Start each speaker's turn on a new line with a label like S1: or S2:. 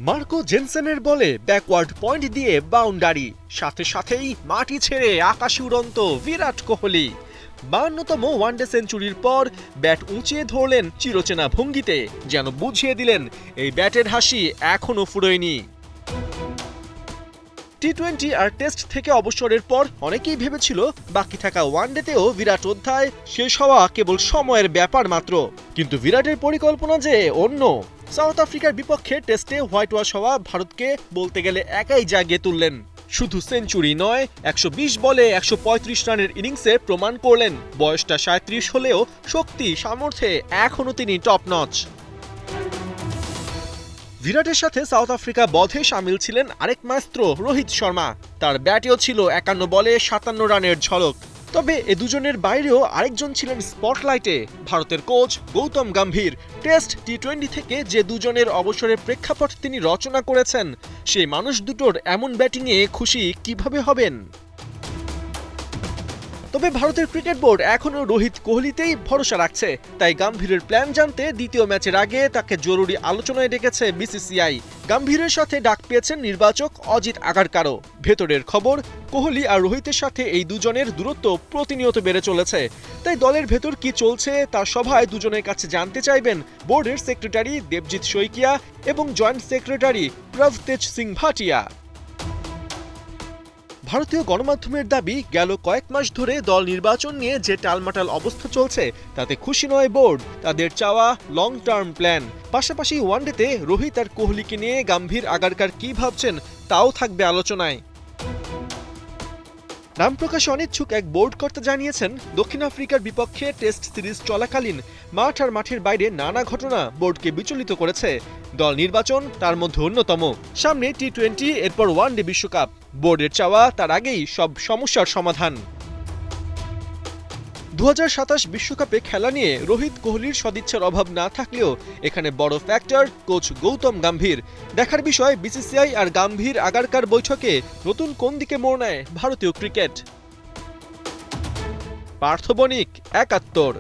S1: Marco জেনসেনের বলে backward point দিয়ে boundary, সাথে সাথেই মাটি ছেড়ে আকাশে উড়ন্ত বিরাট কোহলি 52তম ওয়ানডে সেঞ্চুরির পর ব্যাট উঁচিয়ে ধরলেন চিরচেনা ভঙ্গিতে, যেন বুঝিয়ে দিলেন এই ব্যাটের হাসি এখনো ফুরোয়নি। টি-20 আর টেস্ট থেকে অবসরের পর অনেকেই ভেবেছিল বাকি থাকা ওয়ানডেতেও বিরাট অধ্যায় শেষ হওয়া কেবল সময়ের ব্যাপার মাত্র, কিন্তু বিরাটের পরিকল্পনা যে অন্য। সাউথ আফ্রিকার বিপক্ষে টেস্টে হোয়াইট ওয়াশ হওয়া ভারতকে বলতে গেলে একাই জাগিয়ে তুললেন। শুধু সেঞ্চুরি নয়, 120 বলে 135 রানের ইনিংসে প্রমাণ করলেন বয়সটা 37 হলেও শক্তি সামর্থ্যে এখনও তিনি টপ নচ। বিরাটের সাথে সাউথ আফ্রিকা বধে সামিল ছিলেন আরেক মাস্ত্র রোহিত শর্মা। তার ব্যাটেও ছিল 51 বলে 57 রানের ঝলক। তবে এ দুজনের বাইরেও আরেকজন ছিলেন স্পটলাইটে, ভারতের কোচ গৌতম গম্ভীর। টেস্ট টি-20 থেকে যে দুজনের অবসরের প্রেক্ষাপট তিনি রচনা করেছেন, সেই মানুষ দুটোর এমন ব্যাটিংয়ে খুশি কিভাবে হবেন? তবে ভারতের ক্রিকেট বোর্ড এখনও রোহিত কোহলিতেই ভরসা রাখছে, তাই গম্ভীরের প্ল্যান জানতে দ্বিতীয় ম্যাচের আগে তাকে জরুরি আলোচনায় ডেকেছে বিসিসিআই। গম্ভীরের সাথে ডাক পেয়েছেন নির্বাচক অজিত আগারকারও। ভেতরের খবর, কোহলি আর রোহিতের সাথে এই দুজনের দূরত্ব প্রতিনিয়ত বেড়ে চলেছে, তাই দলের ভেতর কি চলছে তার সভায় দুজনের কাছে জানতে চাইবেন বোর্ডের সেক্রেটারি দেবজিৎ শইকিয়া এবং জয়েন্ট সেক্রেটারি প্রভতেজ সিং ভাটিয়া। ভারতীয় গণমাধ্যমের দাবি, গেল কয়েক মাস ধরে দল নির্বাচন নিয়ে যে টালমাটাল অবস্থা চলছে তাতে খুশি নয় বোর্ড। তাদের চাওয়া লং টার্ম প্ল্যান। পাশাপাশি ওয়ানডেতে রোহিত আর কোহলিকে নিয়ে গম্ভীর আগারকার কি ভাবছেন তাও থাকবে আলোচনায়। নাম প্রকাশে অনিচ্ছুক এক বোর্ড কর্তা জানিয়েছেন, দক্ষিণ আফ্রিকার বিপক্ষে টেস্ট সিরিজ চলাকালীন মাঠ আর মাঠের বাইরে নানা ঘটনা বোর্ডকে বিচলিত করেছে। দল নির্বাচন তার মধ্যে অন্যতম। সামনে টি-20, এরপর ওয়ানডে বিশ্বকাপ। বোর্ডের চাওয়া তার আগেই সব সমস্যার সমাধান। 2027 বিশ্বকাপে খেলা নিয়ে রোহিত কোহলির সদিচ্ছার অভাব না থাকলেও এখানে বড় ফ্যাক্টর কোচ গৌতম গম্ভীর। দেখার বিষয় বিসিসিআই আর গম্ভীর আগারকার বৈঠকে নতুন কোন দিকে মোড় নেয় ভারতীয় ক্রিকেট। পার্থ বণিক, 71।